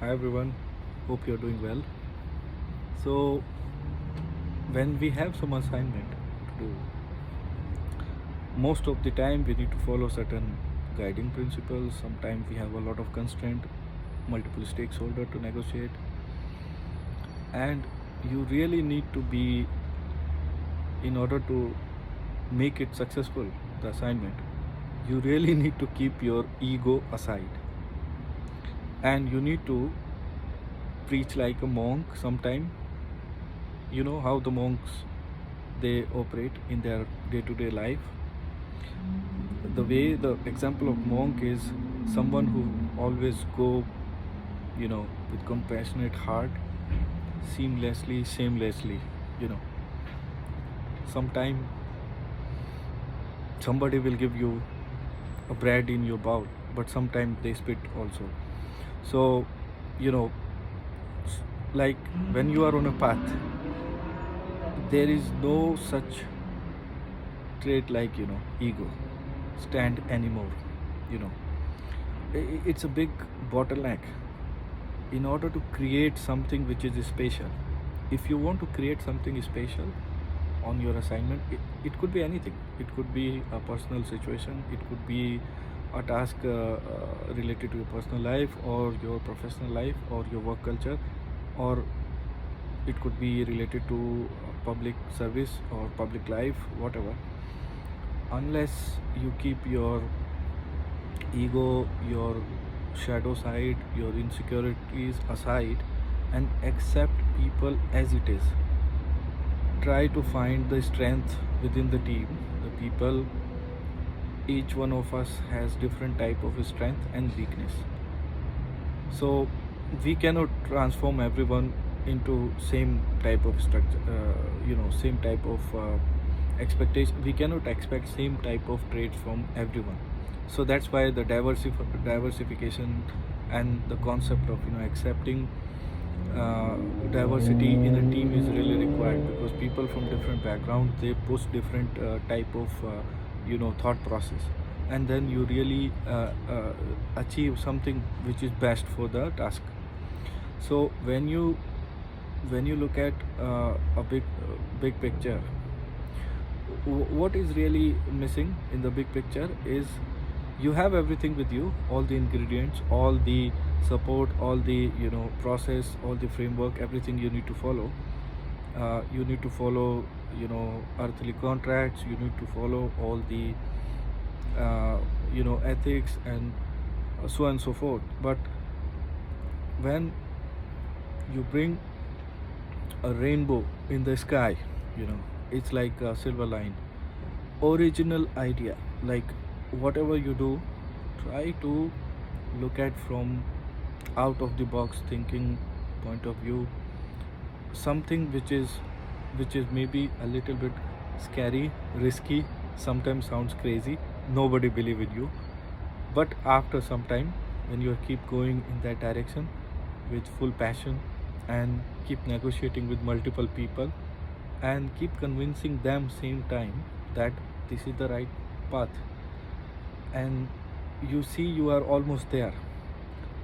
Hi everyone, hope you're doing well. So, when we have some assignment to do, most of the time we need to follow certain guiding principles. Sometimes we have a lot of constraint, multiple stakeholder to negotiate, and you really need to be, in order to make it successful, the assignment, you really need to keep your ego aside, and you need to preach like a monk sometime. You know how the monks they operate in their day-to-day life. The way the example of monk is someone who always go, with compassionate heart, seamlessly, shamelessly. you know Sometime somebody will give you a bread in your bowl, but sometimes they spit also. So, you know like, when you are on a path, there is no such trait like, ego stand anymore. you know it's a big bottleneck in order to create something which is special. If you want to create something special on your assignment, it could be anything. It could be a personal situation, it could be a task related to your personal life or your professional life or your work culture, or it could be related to public service or public life, whatever. Unless you keep your ego, your shadow side, your insecurities aside, and accept people as it is. Try to find the strength within the team, the people. Each one of us has different type of strength and weakness. So we cannot transform everyone into same type of structure, same type of expectation. We cannot expect same type of traits from everyone. So that's why the diversification and the concept of accepting diversity in a team is really required, because people from different backgrounds, they push different type of thought process, and then you really achieve something which is best for the task. So when you look at a big picture, what is really missing in the big picture is you have everything with you, all the ingredients, all the support, all the process, all the framework, everything you need to follow. You need to follow earthly contracts, you need to follow all the ethics, and so on and so forth. But when you bring a rainbow in the sky, it's like a silver line, original idea. Like, whatever you do, try to look at from out of the box thinking point of view, something which is maybe a little bit scary, risky, sometimes sounds crazy, nobody believe in you. But after some time, when you keep going in that direction with full passion, and keep negotiating with multiple people, and keep convincing them same time that this is the right path, and you see you are almost there,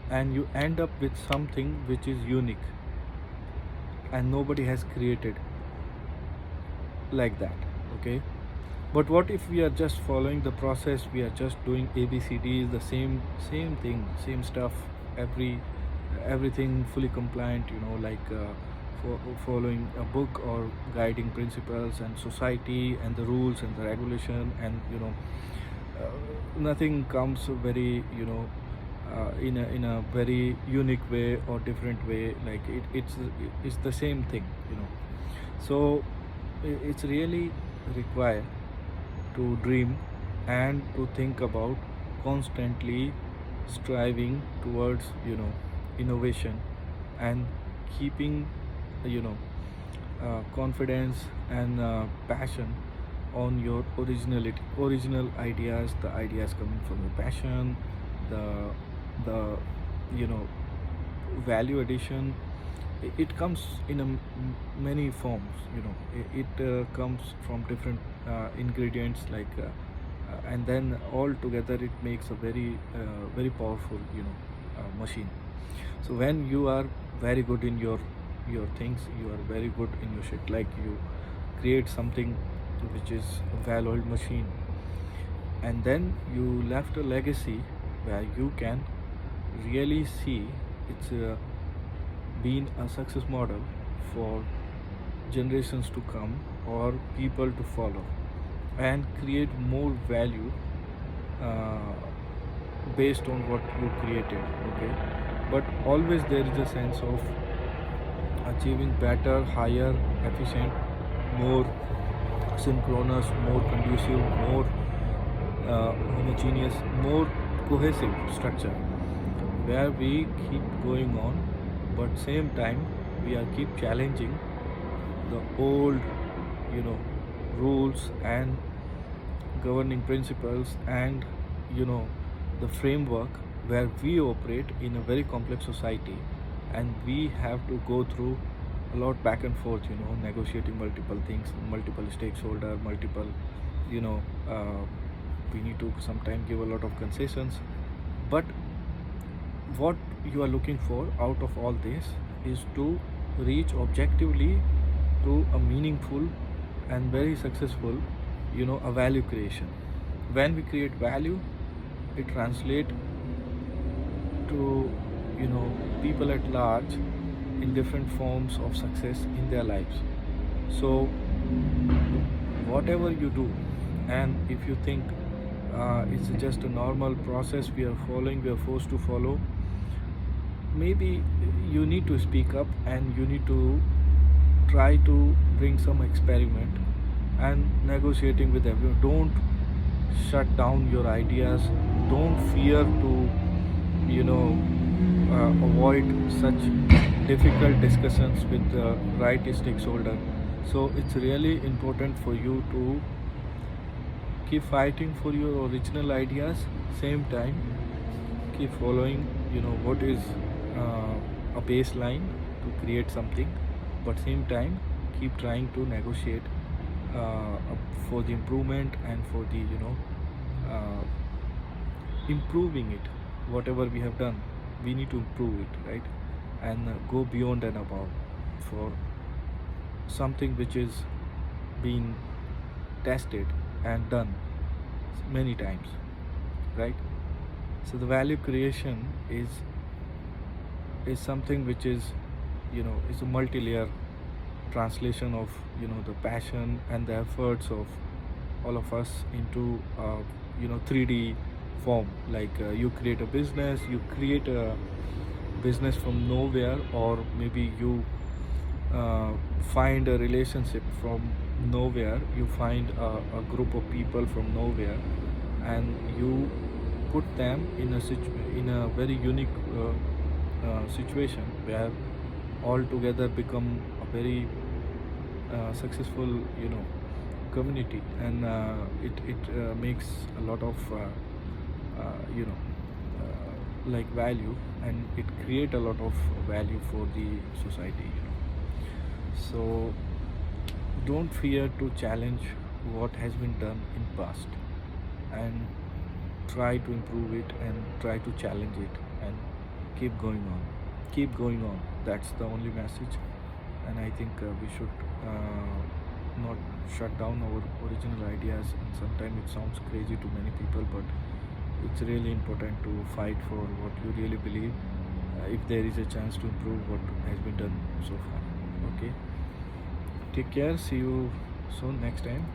and you end up with something which is unique and nobody has created like that. Okay, but what if we are just following the process, we are just doing abcds, the same thing, same stuff, everything fully compliant, like following a book or guiding principles and society and the rules and the regulation, and nothing comes very in a very unique way or different way, like it's the same thing. So it's really required to dream and to think about constantly striving towards innovation, and keeping you know confidence and passion on your original ideas, the ideas coming from your passion, the you know value addition. It comes in many forms. It comes from different ingredients, like and then all together it makes a very powerful machine. So when you are very good in your things, you are very good in your shit, like you create something which is a well-oiled machine, and then you left a legacy where you can really see it's been a success model for generations to come or people to follow, and create more value uh, based on what you created. Okay, but always there is a sense of achieving better, higher, efficient, more synchronous, more conducive, more homogeneous, more cohesive structure where we keep going on, but same time we are keep challenging the old, you know, rules and governing principles, and you know, the framework where we operate in a very complex society, and we have to go through a lot back and forth, you know, negotiating multiple things, multiple stakeholder, multiple, you know, we need to sometimes give a lot of concessions. But what you are looking for out of all this is to reach objectively to a meaningful and very successful, you know, a value creation. When we create value, it translates to, you know, people at large in different forms of success in their lives. So whatever you do, and if you think it's just a normal process we are following, we are forced to follow, maybe you need to speak up and you need to try to bring some experiment and negotiating with everyone. Don't shut down your ideas. Don't fear to, you know, avoid such difficult discussions with the right stakeholder. So it's really important for you to keep fighting for your original ideas. Same time, keep following, you know, what is a baseline to create something, but same time keep trying to negotiate for the improvement and for the, you know, uh, improving it. Whatever we have done, we need to improve it, right? And go beyond and above for something which is being tested and done many times, right? So the value creation is something which is, you know, is a multi-layer translation of, you know, the passion and the efforts of all of us into you know, 3D form. Like you create a business, you create a business from nowhere, or maybe you find a relationship from nowhere, you find a group of people from nowhere, and you put them in in a very unique situation where all together become a very successful, you know, community, and it makes a lot of you know, like value, and it create a lot of value for the society, you know. So don't fear to challenge what has been done in past, and try to improve it and try to challenge it, and keep going on, keep going on. That's the only message. And I think we should not shut down our original ideas. And sometimes it sounds crazy to many people, but it's really important to fight for what you really believe, if there is a chance to improve what has been done so far. Okay, take care, see you soon next time.